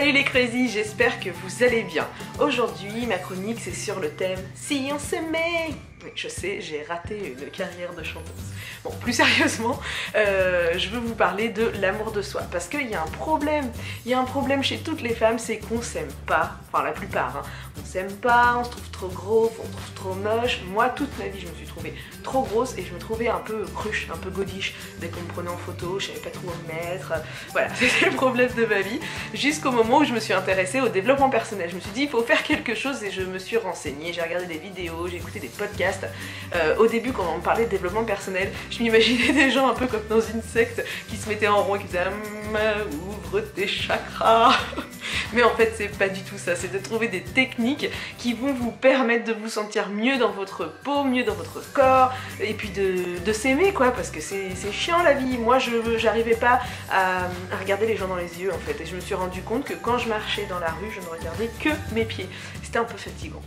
Salut les crazy, j'espère que vous allez bien. Aujourd'hui, ma chronique c'est sur le thème Si on s'aimait. Oui, je sais, j'ai raté une carrière de chanteuse. Bon, plus sérieusement, je veux vous parler de l'amour de soi. Parce qu'il y a un problème. Il y a un problème chez toutes les femmes, c'est qu'on s'aime pas. Enfin, la plupart, hein. On s'aime pas, on se trouve trop gros, on se trouve trop moche. Moi, toute ma vie, je me suis trouvée trop grosse et je me trouvais un peu cruche, un peu godiche. Dès qu'on me prenait en photo, je savais pas trop où me mettre. Voilà, c'était le problème de ma vie. Jusqu'au moment où je me suis intéressée au développement personnel. Je me suis dit, il faut faire quelque chose et je me suis renseignée. J'ai regardé des vidéos, j'ai écouté des podcasts. Au début, quand on me parlait de développement personnel, je m'imaginais des gens un peu comme dans une secte qui se mettaient en rond et qui disaient ouvre tes chakras. Mais en fait, c'est pas du tout ça. C'est de trouver des techniques qui vont vous permettre de vous sentir mieux dans votre peau, mieux dans votre corps, et puis de s'aimer, quoi, parce que c'est chiant la vie. Moi, j'arrivais pas à regarder les gens dans les yeux, en fait, et je me suis rendu compte que quand je marchais dans la rue, je ne regardais que mes pieds. C'était un peu fatigant.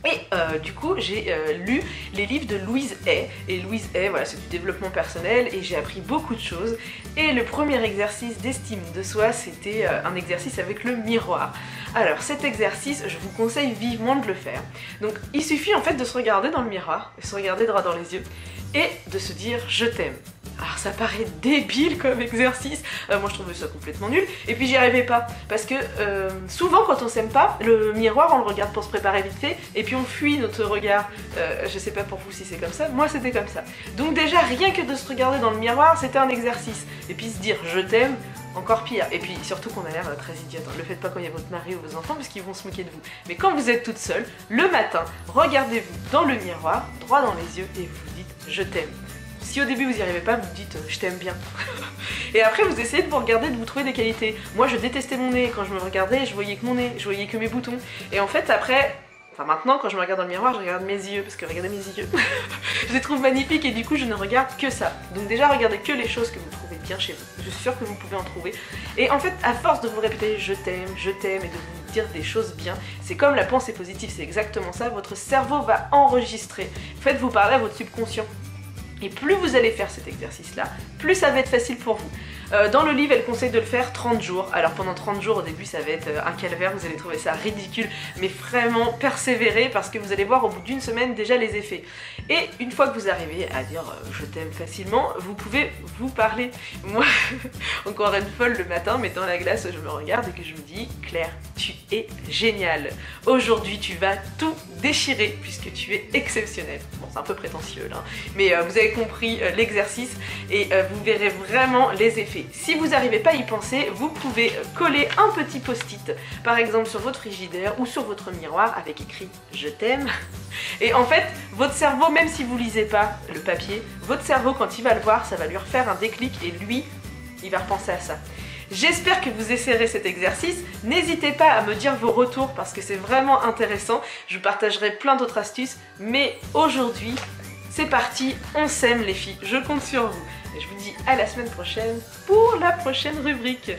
Et du coup, j'ai lu les livres de Louise Hay. Et Louise Hay, voilà, c'est du développement personnel et j'ai appris beaucoup de choses. Et le premier exercice d'estime de soi, c'était un exercice avec le miroir. Alors cet exercice, je vous conseille vivement de le faire. Donc il suffit en fait de se regarder dans le miroir, de se regarder droit dans les yeux et de se dire je t'aime. Alors ça paraît débile comme exercice, moi je trouvais ça complètement nul, et puis j'y arrivais pas, parce que souvent quand on s'aime pas, le miroir on le regarde pour se préparer vite fait, et puis on fuit notre regard, je sais pas pour vous si c'est comme ça, moi c'était comme ça. Donc déjà rien que de se regarder dans le miroir c'était un exercice, et puis se dire je t'aime, encore pire, et puis surtout qu'on a l'air très idiote, hein. Le faites pas quand il y a votre mari ou vos enfants parce qu'ils vont se moquer de vous, mais quand vous êtes toute seule, le matin, regardez-vous dans le miroir, droit dans les yeux, et vous vous dites je t'aime. Si au début vous n'y arrivez pas, vous vous dites je t'aime bien. Et après vous essayez de vous regarder, de vous trouver des qualités. Moi je détestais mon nez, quand je me regardais je voyais que mon nez, je voyais que mes boutons. Et en fait après, enfin maintenant quand je me regarde dans le miroir je regarde mes yeux, parce que regardez mes yeux. Je les trouve magnifiques et du coup je ne regarde que ça. Donc déjà regardez que les choses que vous trouvez bien chez vous. Je suis sûre que vous pouvez en trouver. Et en fait à force de vous répéter je t'aime et de vous dire des choses bien, c'est comme la pensée positive, c'est exactement ça. Votre cerveau va enregistrer. Faites-vous parler à votre subconscient. Et plus vous allez faire cet exercice-là, plus ça va être facile pour vous. Dans le livre, elle conseille de le faire 30 jours. Alors pendant 30 jours, au début, ça va être un calvaire, vous allez trouver ça ridicule, mais vraiment persévérer parce que vous allez voir au bout d'une semaine déjà les effets. Et une fois que vous arrivez à dire je t'aime facilement, vous pouvez vous parler. Moi, encore une folle le matin, mettant la glace, je me regarde et que je me dis Claire, tu es géniale. Aujourd'hui, tu vas tout déchirer puisque tu es exceptionnelle. Bon, c'est un peu prétentieux là, mais vous avez compris l'exercice et vous verrez vraiment les effets. Si vous n'arrivez pas à y penser, vous pouvez coller un petit post-it, par exemple sur votre frigidaire ou sur votre miroir avec écrit « Je t'aime ». Et en fait, votre cerveau, même si vous lisez pas le papier, votre cerveau quand il va le voir, ça va lui refaire un déclic et lui, il va repenser à ça. J'espère que vous essayerez cet exercice. N'hésitez pas à me dire vos retours parce que c'est vraiment intéressant. Je vous partagerai plein d'autres astuces, mais aujourd'hui, c'est parti, on s'aime les filles, je compte sur vous. Et je vous dis à la semaine prochaine pour la prochaine rubrique.